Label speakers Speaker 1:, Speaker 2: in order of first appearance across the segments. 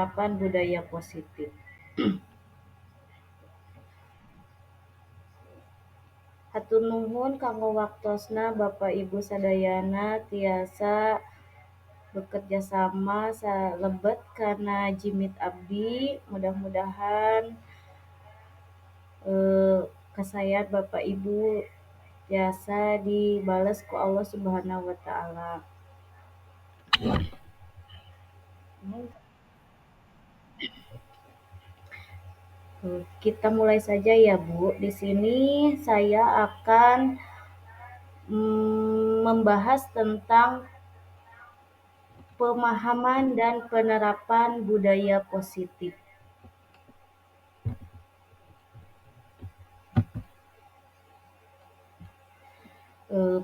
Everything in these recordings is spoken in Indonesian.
Speaker 1: penerapan budaya positif. Hatur nuhun kanggo waktosna Bapak Ibu sadayana tiasa bekerja sama salebet kana jimit abdi. Mudah-mudahan kasayat Bapak Ibu tiasa dibales ku Allah Subhanahu wa taala. Kita mulai saja ya Bu. Di sini saya akan membahas tentang pemahaman dan penerapan budaya positif.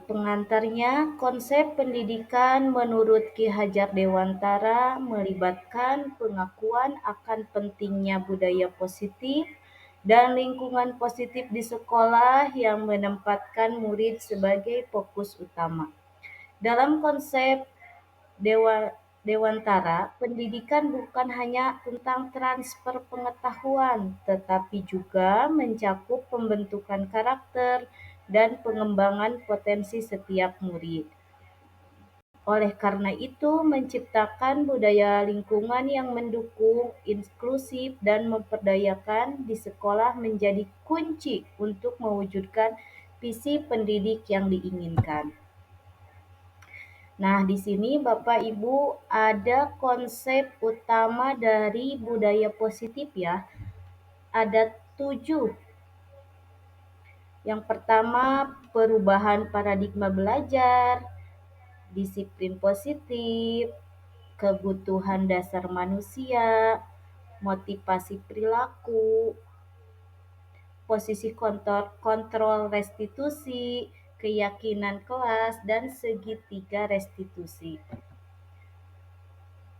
Speaker 1: Pengantarnya, konsep pendidikan menurut Ki Hajar Dewantara melibatkan pengakuan akan pentingnya budaya positif dan lingkungan positif di sekolah yang menempatkan murid sebagai fokus utama. Dalam konsep Dewantara, pendidikan bukan hanya tentang transfer pengetahuan, tetapi juga mencakup pembentukan karakter dan pengembangan potensi setiap murid. Oleh karena itu, menciptakan budaya lingkungan yang mendukung, inklusif, dan memperdayakan di sekolah menjadi kunci untuk mewujudkan visi pendidik yang diinginkan. Nah, di sini Bapak Ibu ada konsep utama dari budaya positif ya. Ada 7. Yang pertama, perubahan paradigma belajar, disiplin positif, kebutuhan dasar manusia, motivasi perilaku, posisi kontrol restitusi, keyakinan kelas, dan segitiga restitusi.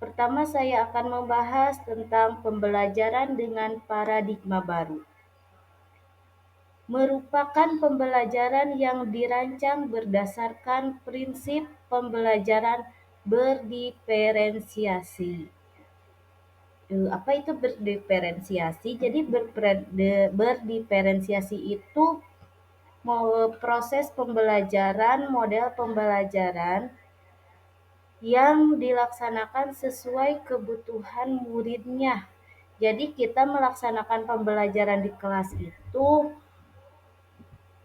Speaker 1: Pertama, saya akan membahas tentang pembelajaran dengan paradigma baru. Merupakan pembelajaran yang dirancang berdasarkan prinsip pembelajaran berdiferensiasi. Apa itu berdiferensiasi? Jadi berdiferensiasi itu proses pembelajaran, model pembelajaran yang dilaksanakan sesuai kebutuhan muridnya. Jadi kita melaksanakan pembelajaran di kelas itu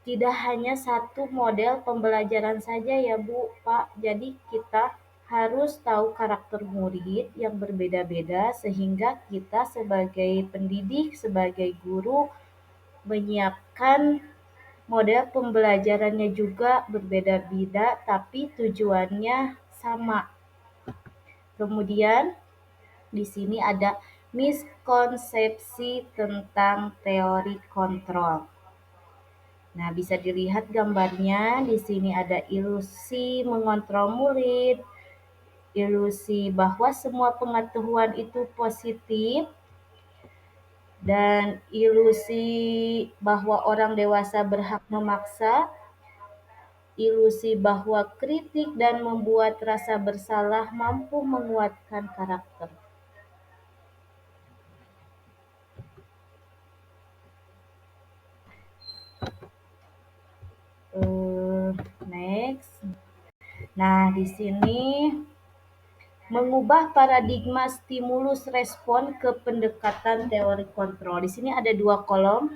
Speaker 1: tidak hanya satu model pembelajaran saja ya Bu, Pak. Jadi kita harus tahu karakter murid yang berbeda-beda sehingga kita sebagai pendidik, sebagai guru menyiapkan model pembelajarannya juga berbeda-beda tapi tujuannya sama. Kemudian di sini ada miskonsepsi tentang teori kontrol. Nah, bisa dilihat gambarnya. Di sini ada ilusi mengontrol murid, ilusi bahwa semua pengetahuan itu positif, dan ilusi bahwa orang dewasa berhak memaksa, ilusi bahwa kritik dan membuat rasa bersalah mampu menguatkan karakter. Next. Nah, di sini mengubah paradigma stimulus respon ke pendekatan teori kontrol. Di sini ada 2 kolom.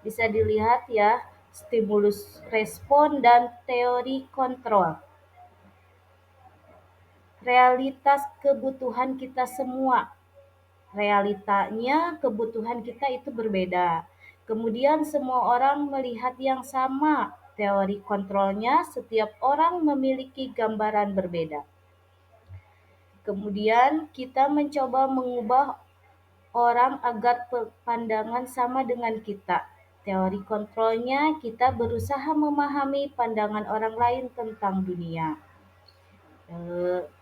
Speaker 1: Bisa dilihat ya, stimulus respon dan teori kontrol. Realitas kebutuhan kita semua. Realitanya kebutuhan kita itu berbeda. Kemudian semua orang melihat yang sama. Teori kontrolnya setiap orang memiliki gambaran berbeda. Kemudian kita mencoba mengubah orang agar pandangan sama dengan kita. Teori kontrolnya kita berusaha memahami pandangan orang lain tentang dunia.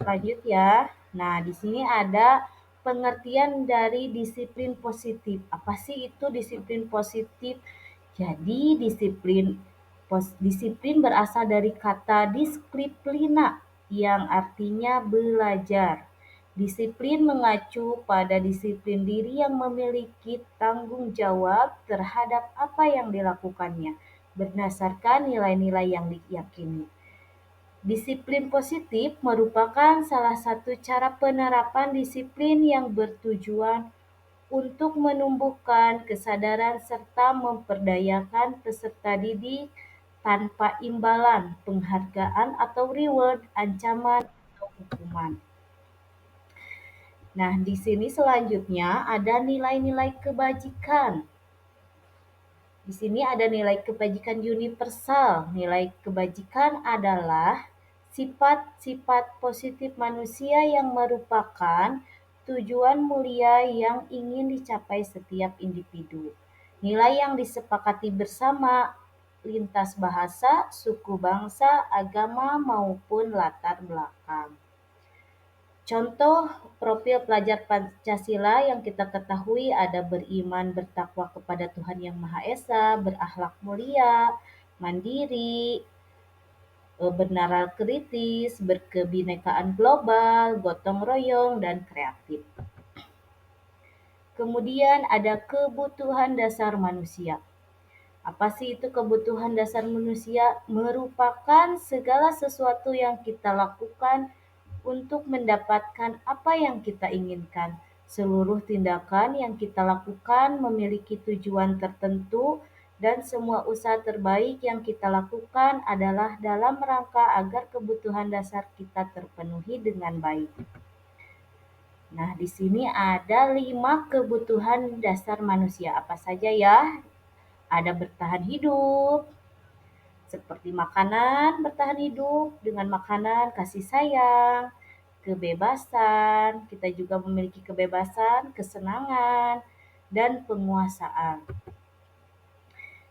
Speaker 1: Lanjut ya. Nah, di sini ada pengertian dari disiplin positif. Apa sih itu disiplin positif? Jadi disiplin berasal dari kata disiplina yang artinya belajar. Disiplin mengacu pada disiplin diri yang memiliki tanggung jawab terhadap apa yang dilakukannya, berdasarkan nilai-nilai yang diyakini. Disiplin positif merupakan salah satu cara penerapan disiplin yang bertujuan untuk menumbuhkan kesadaran serta memperdayakan peserta didik tanpa imbalan, penghargaan atau reward, ancaman, atau hukuman. Nah, di sini selanjutnya ada nilai-nilai kebajikan. Di sini ada nilai kebajikan universal. Nilai kebajikan adalah sifat-sifat positif manusia yang merupakan tujuan mulia yang ingin dicapai setiap individu. Nilai yang disepakati bersama lintas bahasa, suku bangsa, agama, maupun latar belakang. Contoh profil pelajar Pancasila yang kita ketahui ada beriman, bertakwa kepada Tuhan Yang Maha Esa, berakhlak mulia, mandiri, bernalar kritis, berkebinekaan global, gotong royong, dan kreatif. Kemudian ada kebutuhan dasar manusia. Apa sih itu kebutuhan dasar manusia? Merupakan segala sesuatu yang kita lakukan untuk mendapatkan apa yang kita inginkan. Seluruh tindakan yang kita lakukan memiliki tujuan tertentu dan semua usaha terbaik yang kita lakukan adalah dalam rangka agar kebutuhan dasar kita terpenuhi dengan baik. Nah, di sini ada 5 kebutuhan dasar manusia. Apa saja ya? Ada bertahan hidup, seperti makanan, bertahan hidup dengan makanan, kasih sayang, kebebasan, kita juga memiliki kebebasan, kesenangan, dan penguasaan.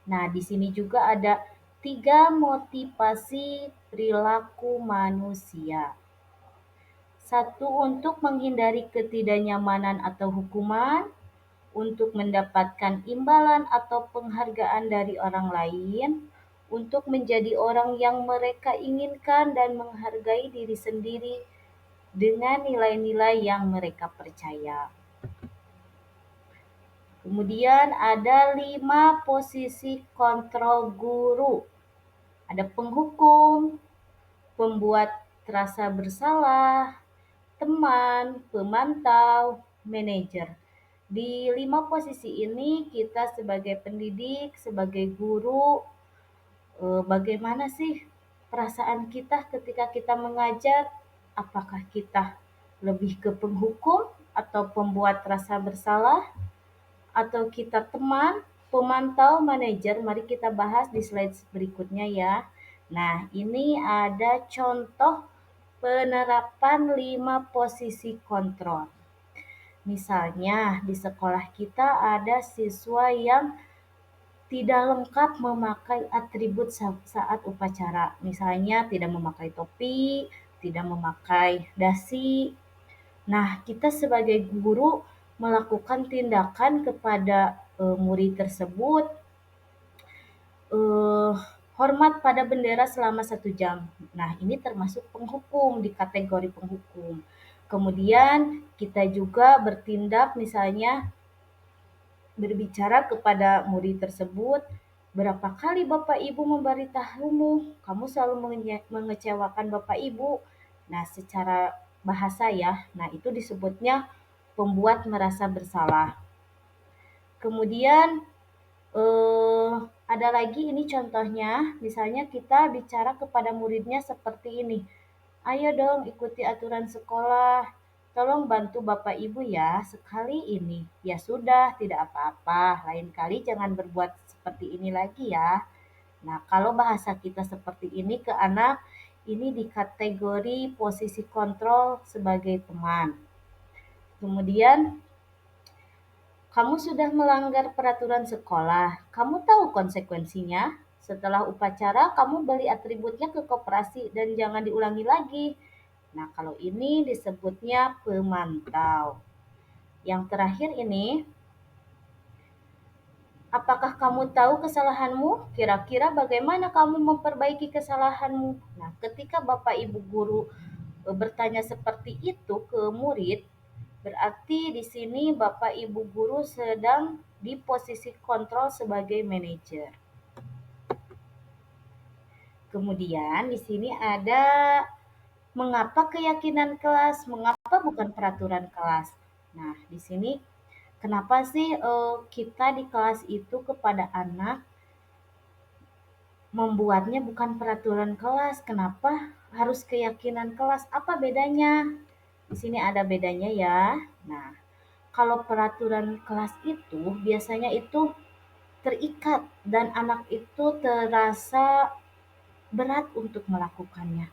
Speaker 1: Nah, di sini juga ada 3 motivasi perilaku manusia. Satu, untuk menghindari ketidaknyamanan atau hukuman, untuk mendapatkan imbalan atau penghargaan dari orang lain, untuk menjadi orang yang mereka inginkan dan menghargai diri sendiri dengan nilai-nilai yang mereka percaya. Kemudian ada 5 posisi kontrol guru. Ada penghukum, pembuat terasa bersalah, teman, pemantau, manajer. Di 5 posisi ini kita sebagai pendidik, sebagai guru, bagaimana sih perasaan kita ketika kita mengajar? Apakah kita lebih ke penghukum atau pembuat rasa bersalah? Atau kita teman, pemantau, manajer? Mari kita bahas di slide berikutnya ya. Nah, ini ada contoh penerapan 5 posisi kontrol. Misalnya di sekolah kita ada siswa yang tidak lengkap memakai atribut saat upacara. Misalnya tidak memakai topi, tidak memakai dasi. Nah, kita sebagai guru melakukan tindakan kepada murid tersebut, hormat pada bendera selama 1 jam. Nah, ini termasuk penghukum, di kategori penghukum. Kemudian kita juga bertindak misalnya berbicara kepada murid tersebut, berapa kali Bapak Ibu memberitahumu, kamu selalu mengecewakan Bapak Ibu. Nah, secara bahasa ya, nah itu disebutnya pembuat merasa bersalah. Kemudian ada lagi ini contohnya, misalnya kita bicara kepada muridnya seperti ini. Ayo dong ikuti aturan sekolah. Tolong bantu Bapak Ibu ya, sekali ini. Ya sudah, tidak apa-apa. Lain kali jangan berbuat seperti ini lagi ya. Nah, kalau bahasa kita seperti ini ke anak, ini di kategori posisi kontrol sebagai teman. Kemudian, kamu sudah melanggar peraturan sekolah. Kamu tahu konsekuensinya? Setelah upacara, kamu beli atributnya ke koperasi dan jangan diulangi lagi. Nah, kalau ini disebutnya pemantau. Yang terakhir ini, apakah kamu tahu kesalahanmu? Kira-kira bagaimana kamu memperbaiki kesalahanmu? Nah, ketika Bapak Ibu guru bertanya seperti itu ke murid, berarti di sini Bapak Ibu guru sedang di posisi kontrol sebagai manajer. Kemudian di sini ada mengapa keyakinan kelas, mengapa bukan peraturan kelas. Nah, di sini kenapa sih kita di kelas itu kepada anak membuatnya bukan peraturan kelas? Kenapa harus keyakinan kelas? Apa bedanya? Di sini ada bedanya ya. Nah, kalau peraturan kelas itu biasanya itu terikat dan anak itu terasa berat untuk melakukannya.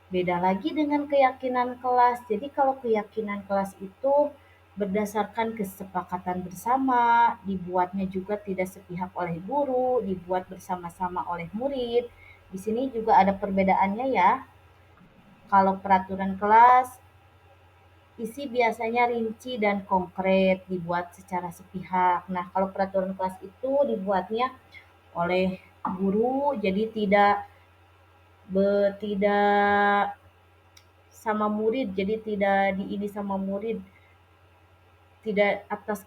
Speaker 1: Beda lagi dengan keyakinan kelas. Jadi kalau keyakinan kelas itu berdasarkan kesepakatan bersama, dibuatnya juga tidak sepihak oleh guru, dibuat bersama-sama oleh murid. Di sini juga ada perbedaannya ya. Kalau peraturan kelas, isi biasanya rinci dan konkret, dibuat secara sepihak. Nah, kalau peraturan kelas itu dibuatnya oleh guru, jadi tidak sama murid, jadi tidak ini sama murid, tidak atas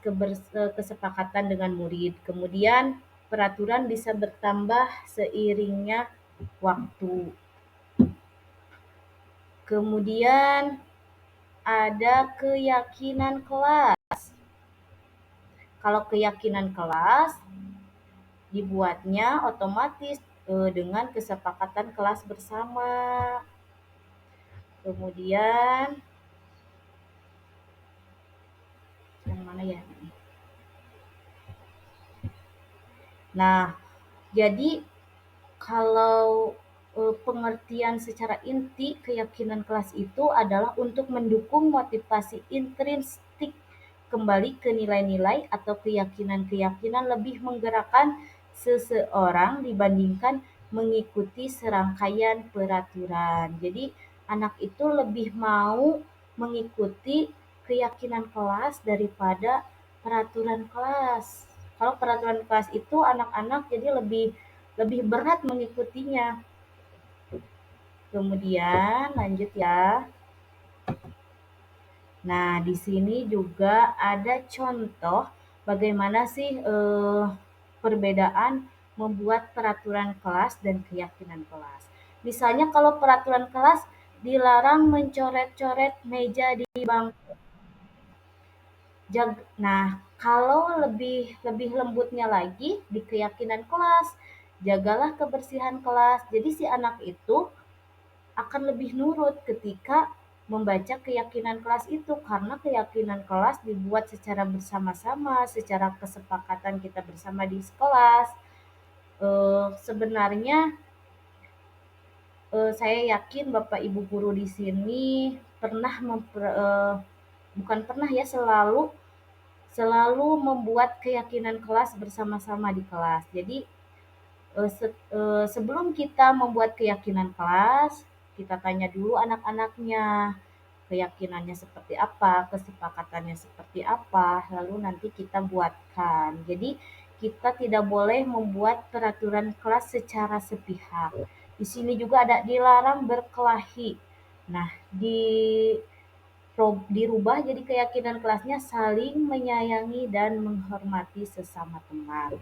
Speaker 1: kesepakatan dengan murid. Kemudian peraturan bisa bertambah seiringnya waktu. Kemudian ada keyakinan kelas. Kalau keyakinan kelas dibuatnya otomatis dengan kesepakatan kelas bersama. Kemudian yang mana ya? Nah, jadi kalau pengertian secara inti keyakinan kelas itu adalah untuk mendukung motivasi intrinsik kembali ke nilai-nilai atau keyakinan-keyakinan lebih menggerakkan seseorang dibandingkan mengikuti serangkaian peraturan. Jadi anak itu lebih mau mengikuti keyakinan kelas daripada peraturan kelas. Kalau peraturan kelas itu anak-anak jadi lebih lebih berat mengikutinya. Kemudian lanjut ya. Nah, di sini juga ada contoh bagaimana sih perbedaan membuat peraturan kelas dan keyakinan kelas. Misalnya kalau peraturan kelas dilarang mencoret-coret meja di bangku. Nah, kalau lebih lebih lembutnya lagi di keyakinan kelas, jagalah kebersihan kelas. Jadi si anak itu akan lebih nurut ketika membaca keyakinan kelas itu karena keyakinan kelas dibuat secara bersama-sama, secara kesepakatan kita bersama di kelas. Sebenarnya saya yakin Bapak Ibu guru di sini pernah bukan pernah ya selalu selalu membuat keyakinan kelas bersama-sama di kelas. Jadi sebelum kita membuat keyakinan kelas, kita tanya dulu anak-anaknya, keyakinannya seperti apa, kesepakatannya seperti apa, lalu nanti kita buatkan. Jadi kita tidak boleh membuat peraturan kelas secara sepihak. Di sini juga ada dilarang berkelahi. Nah, dirubah jadi keyakinan kelasnya saling menyayangi dan menghormati sesama teman.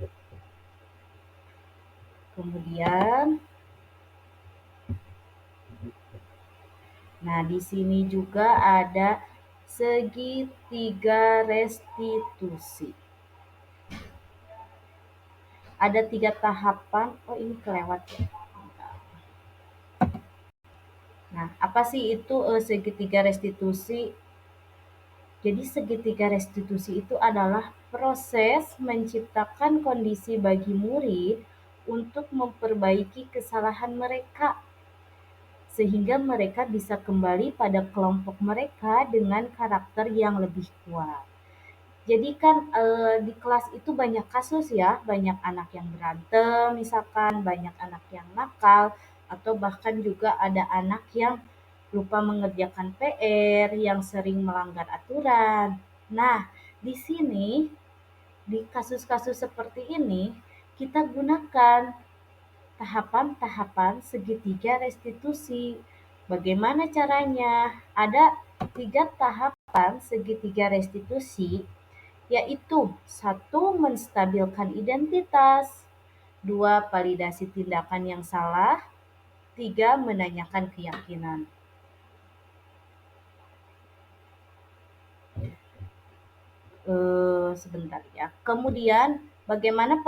Speaker 1: Kemudian, nah di sini juga ada segitiga restitusi. Ada 3 tahapan. Oh ini kelewat ya. Nah, apa sih itu segitiga restitusi? Jadi segitiga restitusi itu adalah proses menciptakan kondisi bagi murid untuk memperbaiki kesalahan mereka sehingga mereka bisa kembali pada kelompok mereka dengan karakter yang lebih kuat. Jadi kan di kelas itu banyak kasus ya, banyak anak yang berantem misalkan, banyak anak yang nakal, atau bahkan juga ada anak yang lupa mengerjakan PR, yang sering melanggar aturan. Nah, di sini, di kasus-kasus seperti ini, kita gunakan tahapan-tahapan segitiga restitusi. Bagaimana caranya? Ada 3 tahapan segitiga restitusi, yaitu: 1. Menstabilkan identitas, 2. Validasi tindakan yang salah, 3. Menanyakan keyakinan. Sebentar ya. Kemudian bagaimana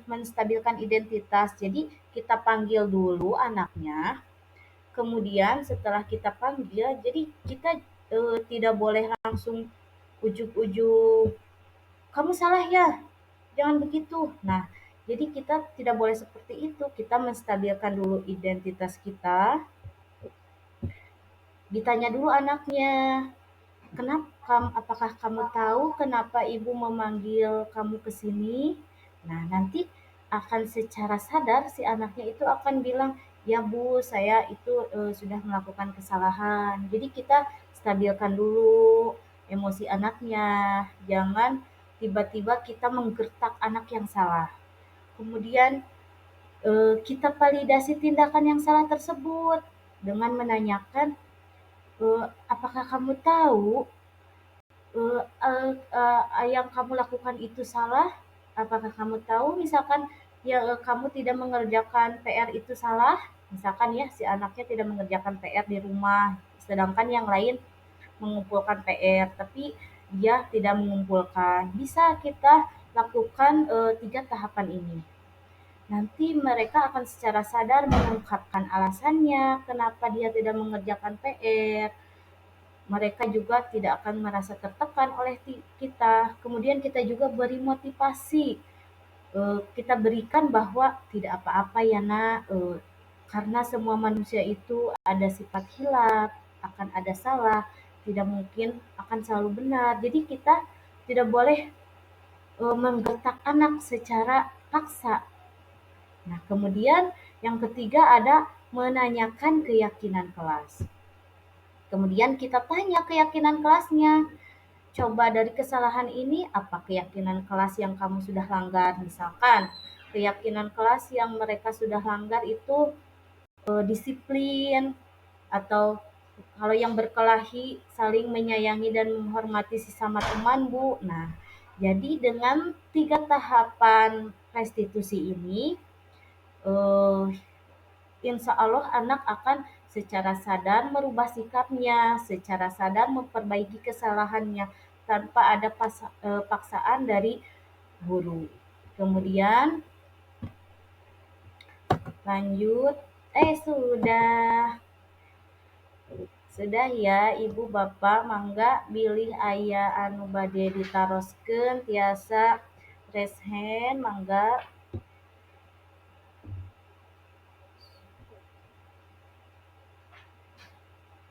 Speaker 1: menstabilkan identitas? Jadi kita panggil dulu anaknya. Kemudian setelah kita panggil, jadi kita tidak boleh langsung ujuk-ujuk, kamu salah ya, jangan begitu. Nah, jadi kita tidak boleh seperti itu. Kita menstabilkan dulu identitas kita. Ditanya dulu anaknya, apakah kamu tahu kenapa ibu memanggil kamu ke sini? Nah, nanti akan secara sadar si anaknya itu akan bilang, ya bu, saya itu sudah melakukan kesalahan. Jadi kita stabilkan dulu emosi anaknya. Jangan tiba-tiba kita menggertak anak yang salah. Kemudian kita validasi tindakan yang salah tersebut dengan menanyakan, apakah kamu tahu Eee yang kamu lakukan itu salah? Apakah kamu tahu misalkan ya, kamu tidak mengerjakan PR itu salah? Misalkan ya, si anaknya tidak mengerjakan PR di rumah, sedangkan yang lain mengumpulkan PR, tapi dia tidak mengumpulkan. Bisa kita lakukan, 3 tahapan ini. Nanti mereka akan secara sadar mengungkapkan alasannya, kenapa dia tidak mengerjakan PR. Mereka juga tidak akan merasa tertekan oleh kita. Kemudian kita juga beri motivasi, kita berikan bahwa tidak apa-apa ya nak, karena semua manusia itu ada sifat hilaf, akan ada salah, tidak mungkin akan selalu benar. Jadi kita tidak boleh menggertak anak secara paksa. Nah, kemudian yang ketiga ada menanyakan keyakinan kelas. Kemudian kita tanya keyakinan kelasnya. Coba dari kesalahan ini, apa keyakinan kelas yang kamu sudah langgar? Misalkan, keyakinan kelas yang mereka sudah langgar itu disiplin, atau kalau yang berkelahi saling menyayangi dan menghormati sesama teman, Bu. Nah, jadi dengan 3 tahapan restitusi ini, eh, insya Allah anak akan secara sadar merubah sikapnya, secara sadar memperbaiki kesalahannya tanpa ada paksaan dari guru. Kemudian lanjut, sudah ya Ibu Bapak, mangga bilih aya anu bade ditaroskeun tiasa raise hand, mangga.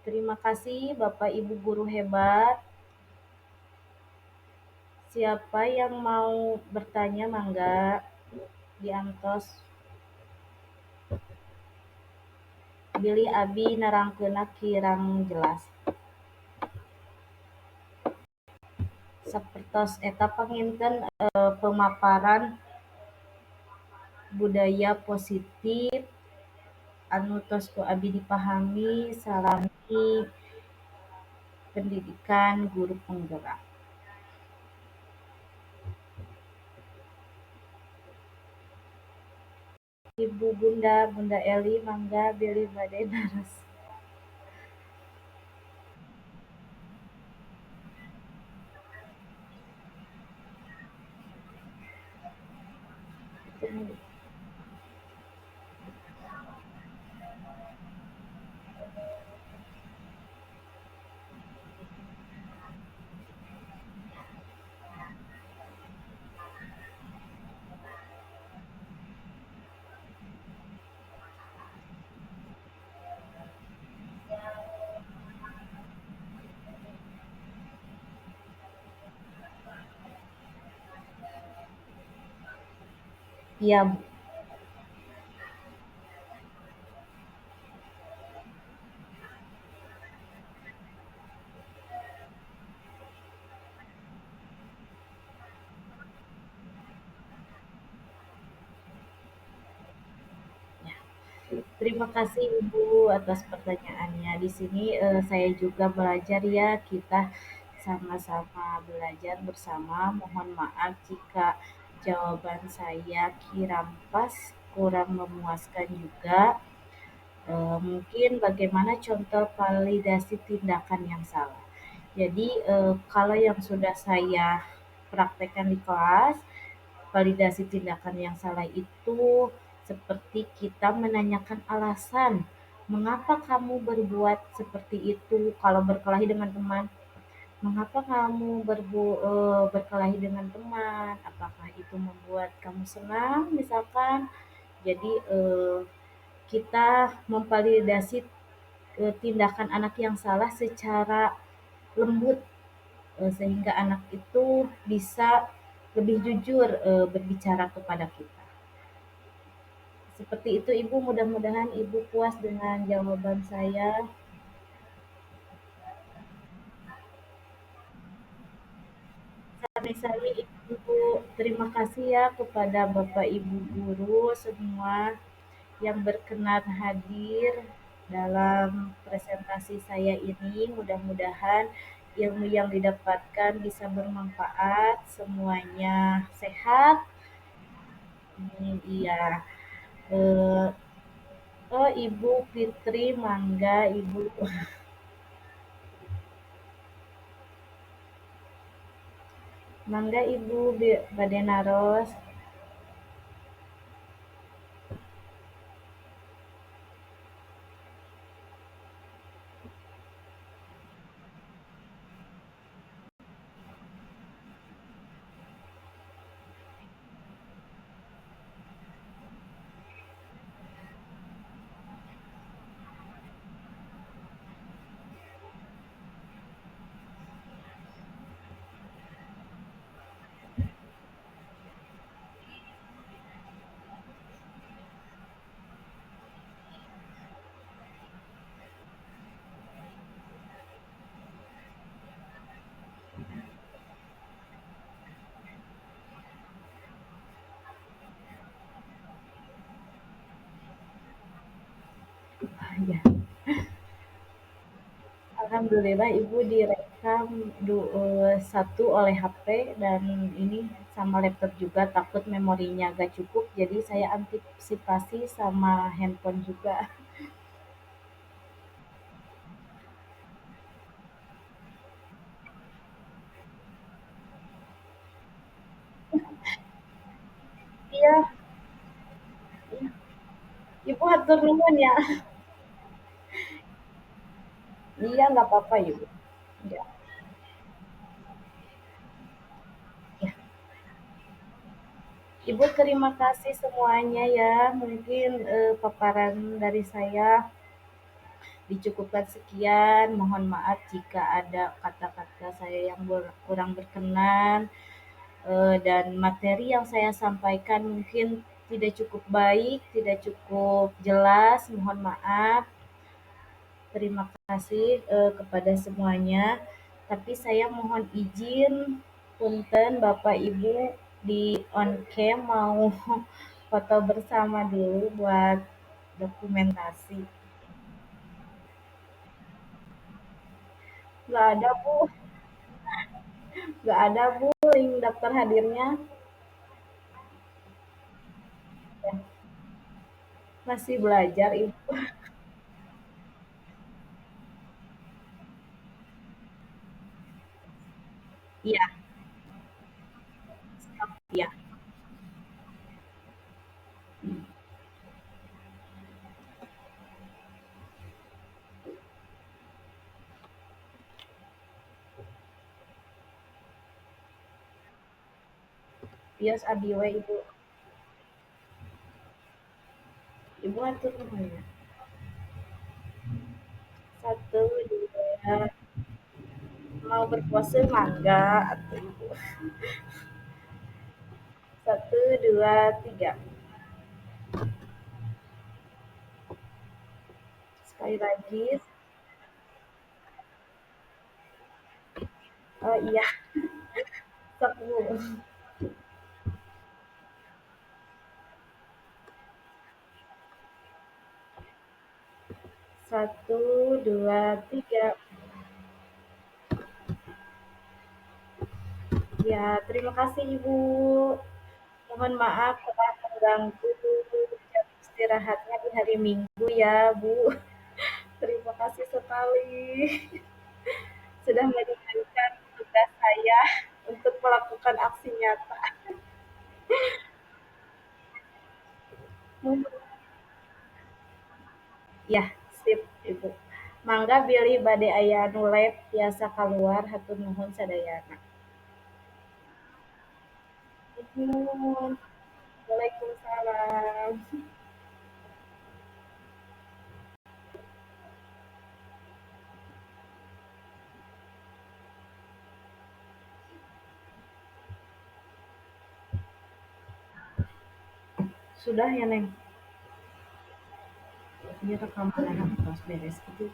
Speaker 1: Terima kasih Bapak Ibu guru hebat. Siapa yang mau bertanya mangga diantos. Bilih abi nerangkeuna kirang jelas. Sapertos eta panginten pemaparan budaya positif anu tos ku abi dipahami salami pendidikan guru penggerak. Ibu Bunda Eli mangga bilih bade daros. Iya, Bu. Terima kasih Ibu atas pertanyaannya. Di sini saya juga belajar ya, kita sama-sama belajar bersama. Mohon maaf jika jawaban saya kurang pas, kurang memuaskan juga. Mungkin bagaimana contoh validasi tindakan yang salah. Jadi kalau yang sudah saya praktekkan di kelas, validasi tindakan yang salah itu seperti kita menanyakan alasan mengapa kamu berbuat seperti itu kalau berkelahi dengan teman. Mengapa kamu berkelahi dengan teman? Apakah itu membuat kamu senang misalkan? Jadi kita memvalidasi tindakan anak yang salah secara lembut, sehingga anak itu bisa lebih jujur berbicara kepada kita. Seperti itu Ibu, mudah-mudahan Ibu puas dengan jawaban saya. Sami-sami Ibu, terima kasih ya kepada Bapak Ibu guru semua yang berkenan hadir dalam presentasi saya ini. Mudah-mudahan ilmu yang didapatkan bisa bermanfaat, semuanya sehat. Iya. Eh, oh Ibu Fitri, mangga Ibu. Mangga Ibu Badenaros. Ya. Alhamdulillah Ibu direkam satu oleh HP dan ini sama laptop juga, takut memorinya gak cukup, jadi saya antisipasi sama handphone juga. Iya, Ibu atur nuhun ya. Iya nggak apa-apa Ibu. Ya, ya. Ibu terima kasih semuanya ya. Mungkin paparan dari saya dicukupkan sekian. Mohon maaf jika ada kata-kata saya yang kurang berkenan. Dan materi yang saya sampaikan mungkin tidak cukup baik, tidak cukup jelas. Mohon maaf. Terima kasih kepada semuanya. Tapi saya mohon izin, punten Bapak Ibu di on cam mau foto bersama dulu buat dokumentasi. Nggak ada Bu, nggak ada Bu link daftar hadirnya. Masih belajar Ibu. Iya, iya. Bios abiwe Ibu. Ibu atur namanya. Satu, dua, mau berpuasa mangga atau Ibu. Satu, dua, tiga. Sekali lagi. Oh iya, satu. Satu, dua, tiga. Ya, terima kasih Ibu. Mohon maaf telah mengganggu jam istirahatnya di hari Minggu ya, Bu. Terima kasih sekali sudah menunaikan tugas saya untuk melakukan aksi nyata. Ya, sip, Ibu. Mangga bilih bade aya nu lab tiasa kaluar hatur nuhun sadayana. Nuhun. Waalaikumsalam. Sudah ya, Neng? Ini rekaman anak terus beres gitu.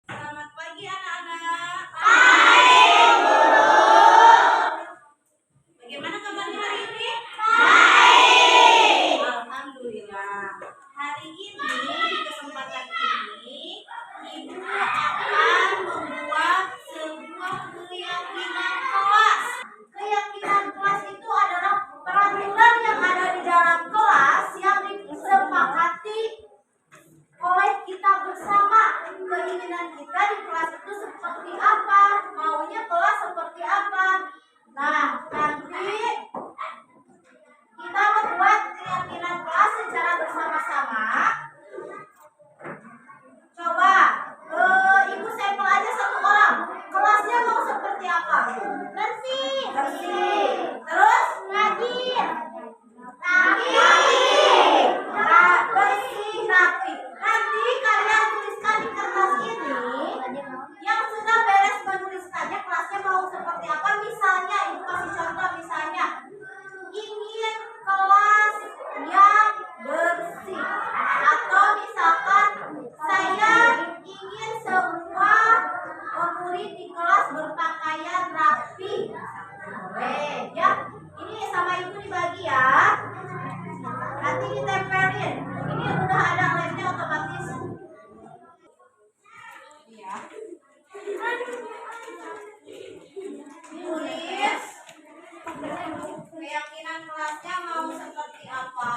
Speaker 1: Selamat pagi anak-anak. Bagaimana kabarnya hari ini? Baik. Alhamdulillah. Hari ini di kesempatan ini Ibu akan membuat sebuah keyakinan kelas. Keyakinan kelas itu adalah peraturan yang ada di dalam kelas yang disepakati oleh kita bersama. Keinginan kita di kelas itu seperti apa, maunya kelas seperti apa. Nah, nanti kita membuat keyakinan kelas secara bersama-sama. Coba Ibu sampel aja satu orang. Kelasnya mau seperti apa? Bersih. Bersih. Terus rajin. Rapi. Nah, bersih, rapi. Nanti kalian tuliskan di kertas ini. Yang sudah beres menuliskannya kelasnya mau seperti apa? Misalnya, Ibu kasih contoh misalnya. Ingin kelas yang bersih. Atau misalkan saya ingin semua murid di kelas berpakaian rapi. Boleh ya. Ini sama Ibu dibagi ya. Nanti ditempelin. Ini udah ada lemnya otomatis. Ya. Tulis keyakinan kelasnya mau seperti apa.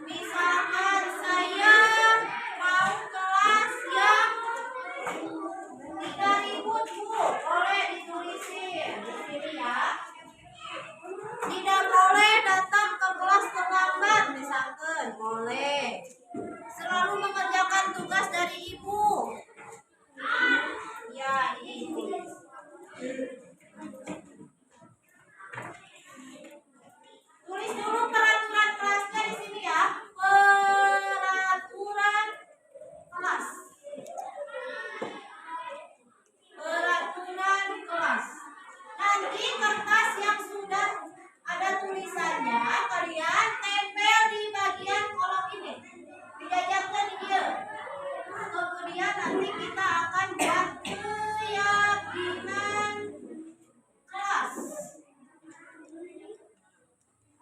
Speaker 1: Misalkan saya mau kelas yang 3.000 Bu, boleh ditulisin di sini ya. Tidak boleh datang ke kelas terlambat, misalkan boleh. Selalu mengerjakan tugas dari Ibu. Ya, ini. Tulis dulu peraturan kelasnya di sini ya. Peraturan kelas. Peraturan kelas. Nanti kertas yang sudah ada tulisannya kalian tempel di bagian kolom ini. Dijajarkan di dia. Kemudian nanti kita akan buat keyakinan kelas.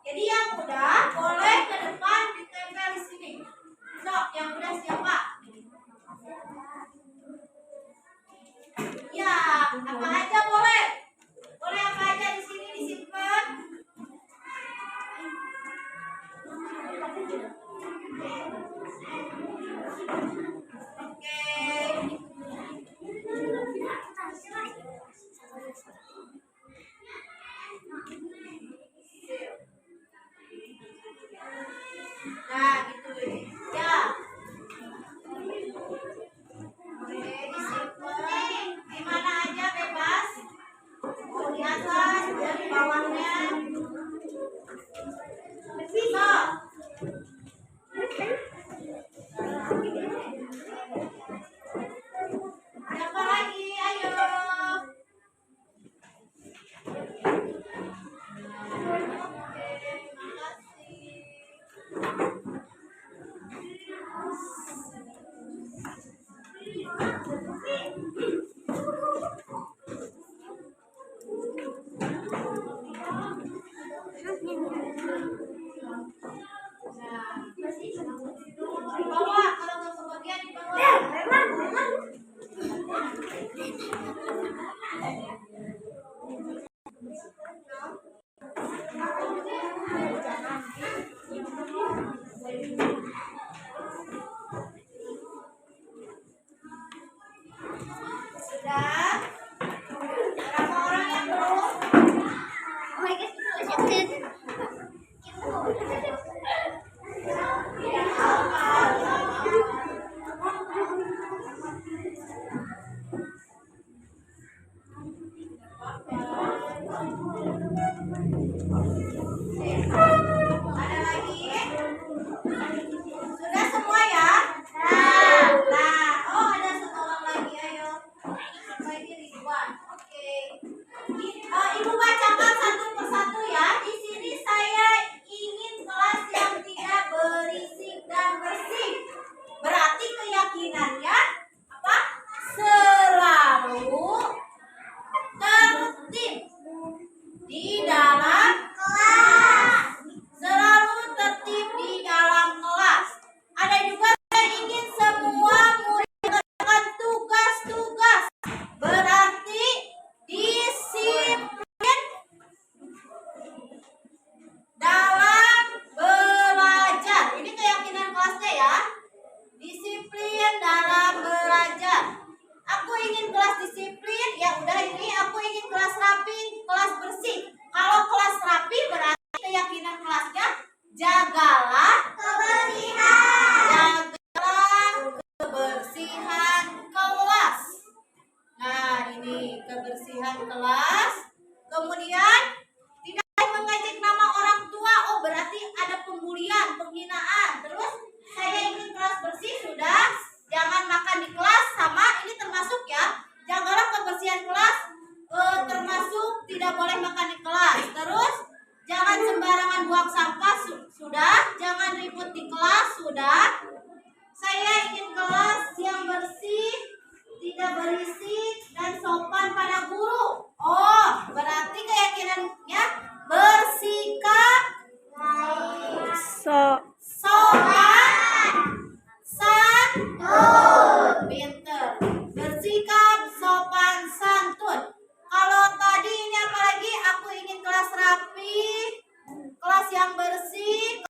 Speaker 1: Jadi yang udah boleh ke depan ditempel di sini. Sok, yang udah siapa? Ya, apa aja boleh. Boleh apa aja di sini disimpan. Oke. Nah, gitu ya. Oke, disimpan di mana aja bebas. Mau di atas, di bawahnya. Bisa. Siapa lagi? Ayo. Di bawah, kalau nggak kebagian di bawah. Sudah? Berapa orang yang belum? Ada lagi? Sudah semua ya? Nah, oh ada satu orang lagi, ayo. Sampai ini Ridwan. Oke. Ibu bacakan satu persatu ya. Di sini saya ingin kelas yang tidak berisik dan bersih. Berarti keyakinannya apa? Selalu tertib di dalam kelas. Selalu tertib di dalam kelas. Ada juga saya ingin semua murid mengerjakan tugas-tugas. Berarti disiplin dalam belajar. Ini keyakinan kelasnya ya. Disiplin dalam belajar. Aku ingin kelas disiplin, ya udah ini aku ingin kelas rapi, kelas bersih. Kalau kelas rapi berarti keyakinan kelasnya jagalah kebersihan. Jagalah kebersihan kelas. Nah, ini kebersihan kelas. Kemudian tidak mengejek nama orang tua. Oh, berarti ada pembulian, penghinaan. Terus saya ingin kelas bersih sudah. Jangan makan di kelas sama ini termasuk ya. Jagalah kebersihan kelas. Termasuk tidak boleh makan di kelas. Terus jangan sembarangan buang sampah sudah. Jangan ribut di kelas sudah. Saya ingin kelas yang bersih, tidak berisik dan sopan pada guru. Oh, berarti keyakinannya bersikap sopan, santun, pinter. Bersikap sopan santun. Kalau tadi ini apa lagi? Aku ingin kelas rapi, kelas yang bersih,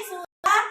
Speaker 1: sudah.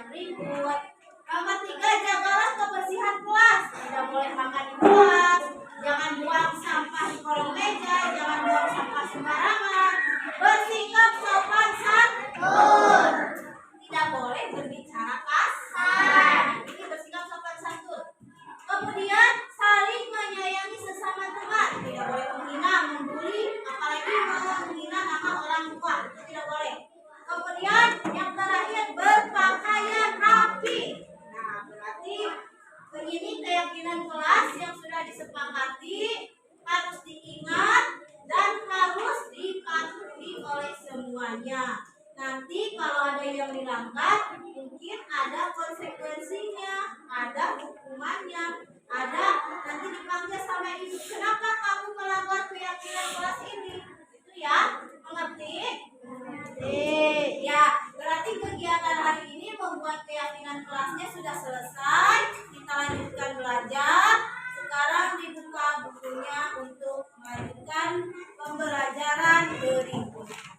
Speaker 2: berikut. Yang ketiga, jagalah kebersihan kelas. Tidak boleh makan di kelas, jangan buang sampah di kolong meja, jangan buang sampah sembarangan. Bersikap sopan santun. Tidak boleh berbicara kasar. Ini bersikap sopan santun. Kemudian saling menyayangi sesama teman. Tidak boleh menghina, membuli, apalagi menghina nama orang tua. Itu tidak boleh. Kemudian yang terakhir, berpakaian rapi. Nah, berarti ini keyakinan kelas yang sudah disepakati, harus diingat dan harus dipatuhi oleh semuanya. Nanti kalau ada yang dilanggar, mungkin ada konsekuensinya, ada hukumannya, ada nanti dipanggil sama ibu. Kenapa kamu melanggar keyakinan kelas ini? Itu ya, mengerti? Ya, berarti kegiatan hari ini membuat keyakinan kelasnya sudah selesai. Kita lanjutkan belajar. Sekarang dibuka bukunya untuk melanjutkan pembelajaran berikutnya.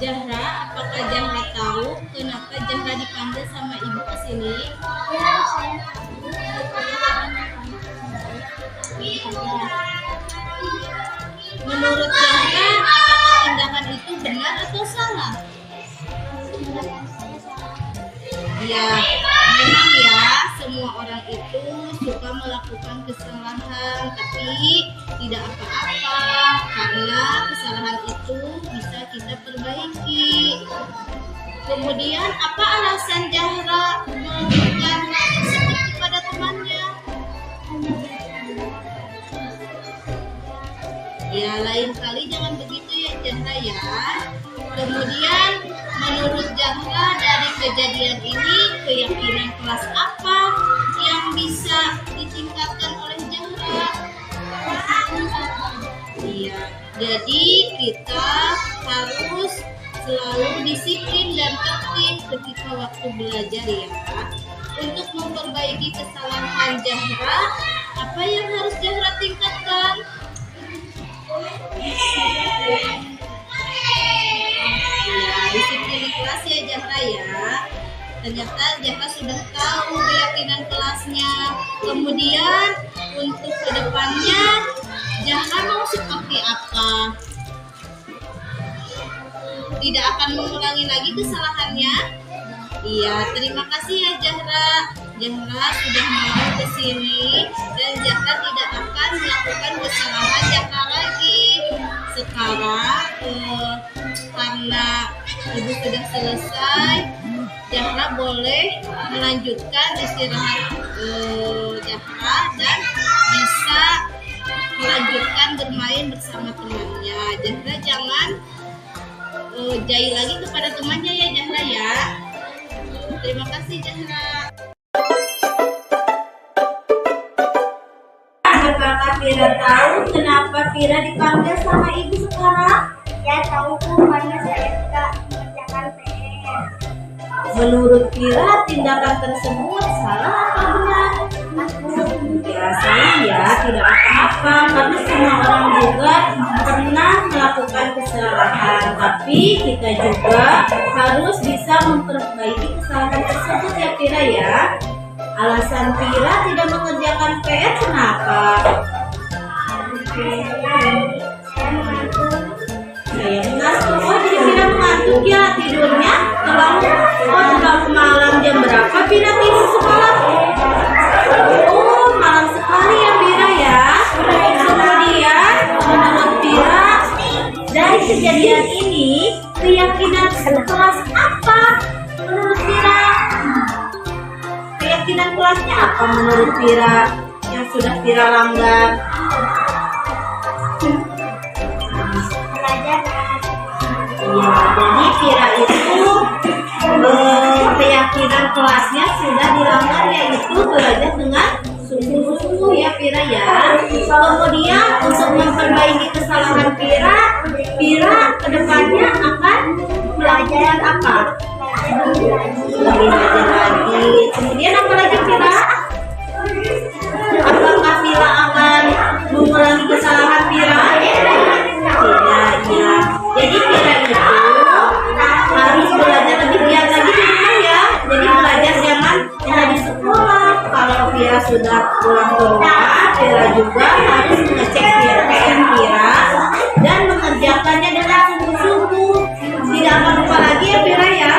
Speaker 2: Zahra, apakah Zahra tahu kenapa Zahra dipanggil sama ibu ke sini?
Speaker 3: Ya, saya tahu.
Speaker 2: Menurut Zahra, apakah tindakan itu benar atau salah? Ya, memang ya, semua orang itu suka melakukan kesalahan, tapi tidak apa-apa karena kesalahan itu bisa kita perbaiki. Kemudian, apa alasan Zahra melakukan hal tersebut kepada temannya? Ya, lain kali jangan begitu ya Zahra ya. Kemudian, menurut Zahra dari kejadian ini, keyakinan kelas apa yang bisa ditingkatkan oleh Zahra? Iya, jadi kita harus selalu disiplin dan tertib ketika waktu belajar ya. Untuk memperbaiki kesalahan Zahra, apa yang harus Zahra tingkatkan? Ya, disiplin di kelas ya Zahra ya. Ternyata Zahra sudah tahu keyakinan kelasnya. Kemudian untuk kedepannya Zahra mau seperti apa? Tidak akan mengulangi lagi kesalahannya? Iya, terima kasih ya Zahra. Zahra sudah mau ke sini dan Zahra tidak akan melakukan kesalahan Zahra lagi. Sekarang karena ibu sudah selesai, Zahra boleh melanjutkan istirahat Zahra dan bisa melanjutkan bermain bersama temannya. Zahra jangan jahil lagi kepada temannya ya Zahra ya. Terima kasih Zahra. Apakah Fira tahu kenapa Fira dipanggil sama ibu sekarang?
Speaker 3: Ya, tahu Bu, karena saya suka mengerjakan PR.
Speaker 2: Menurut Fira tindakan tersebut salah atau benar? Ya salah ya, tidak apa-apa karena semua orang juga pernah melakukan kesalahan, tapi kita juga harus bisa memperbaiki kesalahan tersebut ya Fira ya. Alasan Fira tidak mengerjakan PR kenapa? Saya mengantuk. Oh, jadi Fira mengantuk ya tidurnya? Terbangun malam jam berapa Fira tidur sekolah? Oh, malam sekali ya Fira ya. Kemudian menurut Fira dari kejadian ini keyakinan kelas apa menurut Fira? kelasnya apa menurut Vira yang sudah Vira langgar?
Speaker 3: Belajar.
Speaker 2: Iya, jadi Vira itu keyakinan kelasnya sudah dilanggar, yaitu belajar dengan sungguh-sungguh ya Vira ya. Kemudian untuk memperbaiki kesalahan Vira kedepannya akan belajar apa? Belajar lagi. Kemudian apa lagi Vira? Apakah Vira akan mengulangi kesalahan Vira? Tidak, ya. Jadi Vira itu harus belajar lebih giat lagi di rumah ya. Jadi belajar jangan hanya di sekolah. Kalau Vira sudah pulang ke rumah, Vira juga harus mengecek PR Vira dan mengerjakannya dengan sungguh-sungguh. Tidak akan lupa lagi ya Vira ya.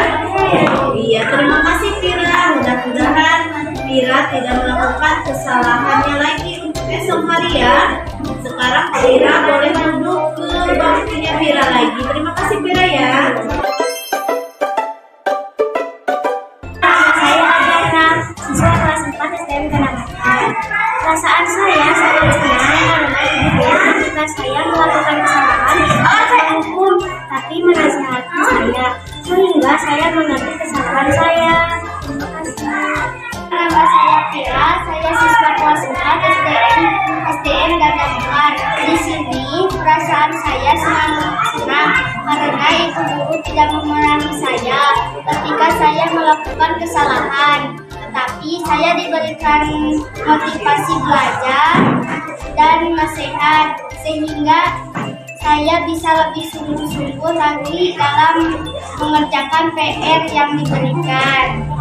Speaker 2: Iya, terima kasih Vira. Mudah-mudahan Vira tidak melakukan kesalahannya lagi untuk esok hari ya. Sekarang Vira boleh duduk ke bangkunya Vira lagi. Terima kasih Vira ya.
Speaker 3: Saya Agatha, siswa kelas 4 STM Kenamatan. Perasaan saya sangat senang karena ketika saya melakukan kesalahan, saya hukum, tapi menasihati saya, sehingga saya mengerti kesalahan saya. Terima kasih. Nama saya Vira, saya siswa kelas 4 SDN Gandamukar. Di sini perasaan saya senang karena ibu guru tidak memarahi saya ketika saya melakukan kesalahan. Tetapi saya diberikan motivasi belajar dan nasihat sehingga saya bisa lebih sungguh-sungguh lagi dalam mengerjakan PR yang diberikan.